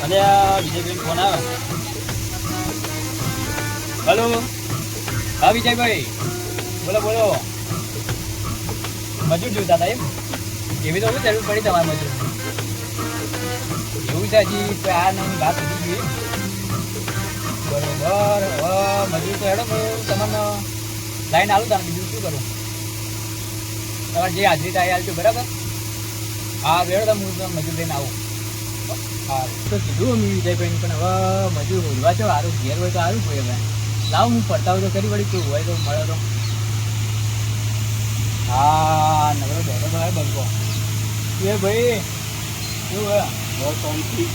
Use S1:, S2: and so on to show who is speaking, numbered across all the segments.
S1: અને વિજયભાઈ ફોન આવ્યો. હલો, હા વિજયભાઈ, બોલો બોલો. મજૂર જોઈતા હતા એમ? એવી તો જરૂર પડી તમારે મજૂર. એવું છે હજી આ નહીં વાત વધી ગઈ. બરોબર. હવે મજૂર તો હેડો હું તમને લાઈન આવું તાર બીજું શું કરું? તમારે જે હાજરી થાય આવજો બરાબર. હા બેડો તમે હું મજૂર લઈને આવું. હા તો કીધું અમે વિજયભાઈ પણ હવે મજૂર બોલવા છો સારું ઘેર હોય તો સારું હોય. હવે લાવ હું ફરતા હોય તો કરી વળી કેવું હોય તો મળે તો. હા નવરો બેઠો તો હોય બંકો એ ભાઈ શું હોય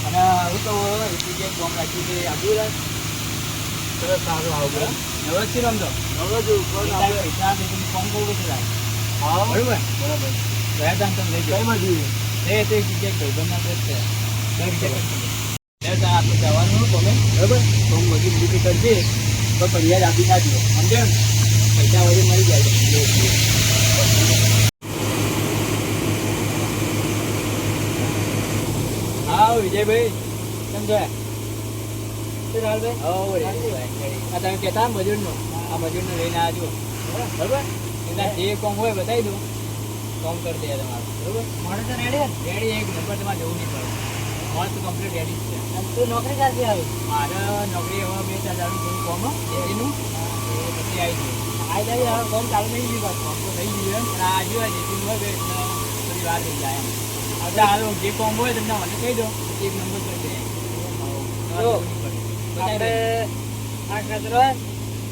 S1: અને હું તો એક જગ્યાએ ફોર્મ રાખ્યું છે આપું રે સરસ સારું આવું બરાબર. નવરો જ છે રમતો નવરો જ પૈસા ફોર્મ કરવું પડશે. હા બરાબર બરાબર. ગયા તાન તમે લઈ જાઓ એ તો એક જગ્યાએ ભાઈબંધના પ્રેસ છે આપણે જવાનું ગમે બરાબર. તો હું બધું બુકી કરજે તો ફરિયાદ આપી ના દો સમજે ને પૈસા વળી મળી જાય. હા વિજયભાઈ સમજો આ તમે કહેતા મજૂરનો આ મજૂરનો લઈને આવજો બરાબર. એના જે કોમ હોય બતાવી દો કોમ કરી દે તમારું બરાબર. મારે તો રેડી એક નંબર તમારે જવું નહીં પડે. મસ્ત કમ્પ્લીટ રેડી છે. તું નોકરી ક્યાંથી આવી? મારે નોકરી હવે 2-4 દાડનું થોડું કોમ ડેરીનું પછી આવી ગયું. હવે કોમ ચાલુ નહીં ગયું કોમ તો થઈ ગયું એમ. આજુ જેટલું હોય થોડી વાર થઈ જાય એમ. આપણે હાલો જે કોમ હોય તમને મને કહી દો એક નંબર કરી દે. આપણે આ કચરો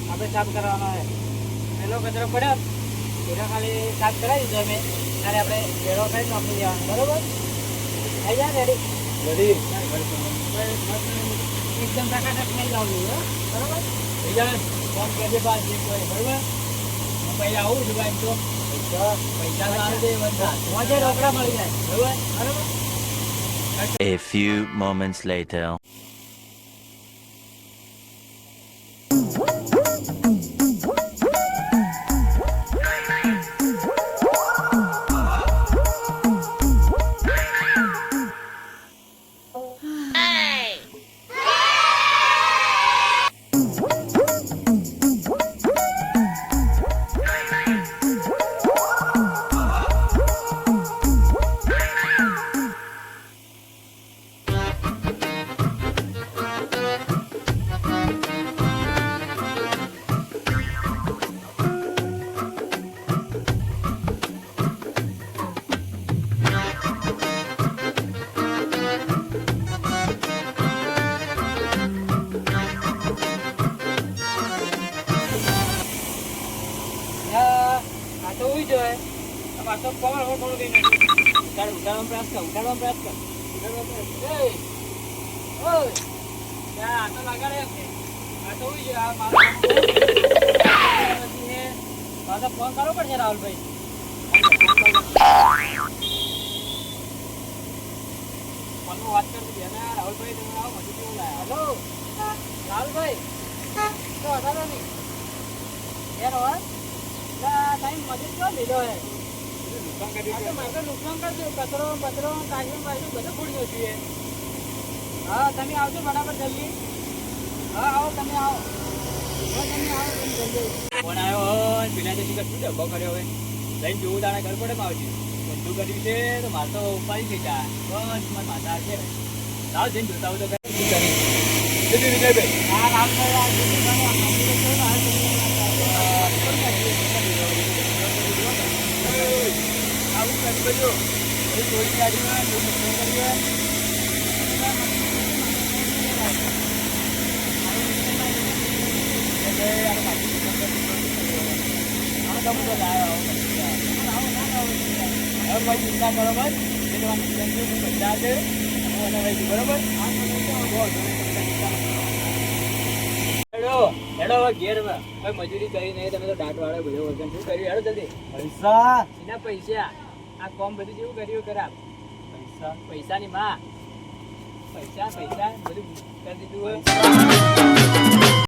S1: આપણે સાફ કરવાનો હોય. પેલો કચરો પડ્યો એનો ખાલી સાફ કરાવી દીધો અમે ત્યારે આપણે ભેળો કરી નોકરી દેવાનો બરોબર. થઈ જાય રેડી રેડી એકદમ ટકાટક નહીં લાવવું બરોબર. થઈ જાય ફોન કરજે બાદ જે કોઈ બરોબર. હું પહેલાં આવું છું ભાઈ તો પૈસા સારું દે બધા રોકડા મળી જાય બરોબર બરોબર.
S2: A few moments later.
S1: તો કોણ હો કોણ દઈને ઉઠાડવાનો પ્રયાસ કર ઉઠાડવાનો પ્રયાસ કર ઓય આ તો લગાડે આ તો ઉઈ આ મારો ફોન કરવો પડશે રાહુલભાઈ. ફોનમાં વાત કરતી હતી અને રાહુલભાઈ તમે આવો બધું કેવું લાયા. હલો રાહુલભાઈ તો વધારો નહીં યાર હોય ટાઈમ મજૂર કેવો લીધો હે નુકસાન કરજો. કચરો બચરો કાઢી બાજુ બધું ફૂડી જોઈએ. હા તમે આવજો બરાબર જલ્દી. હા આવો તમે આવો તમે આવો જલ્દી. ફોન આવ્યો પેલા જતી શું ડબ્બો કર્યો હવે લઈને જોવું તારા ઘર પડે આવજે બધું કર્યું છે તો મારે તો ઉપાડી થઈ જાય બસ મારી માતા છે. લાવ જઈને જોતા હોય તો કરી વિજયભાઈ હા આવું કરી બધું ચોરી કાઢી ચિંતા કરો બસ પૈસા છે હું એને લઈ બરોબર. હેડો ઘેર મજૂરી કરી નહીં તમે તો દાંત વાળો બધો વજન શું કર્યું હેડો જલ્દી. પૈસા એના પૈસા આ કોમ બધું જેવું કર્યું ખરાબ પૈસા પૈસાની માં પૈસા પૈસા બધું કરી દીધું હોય.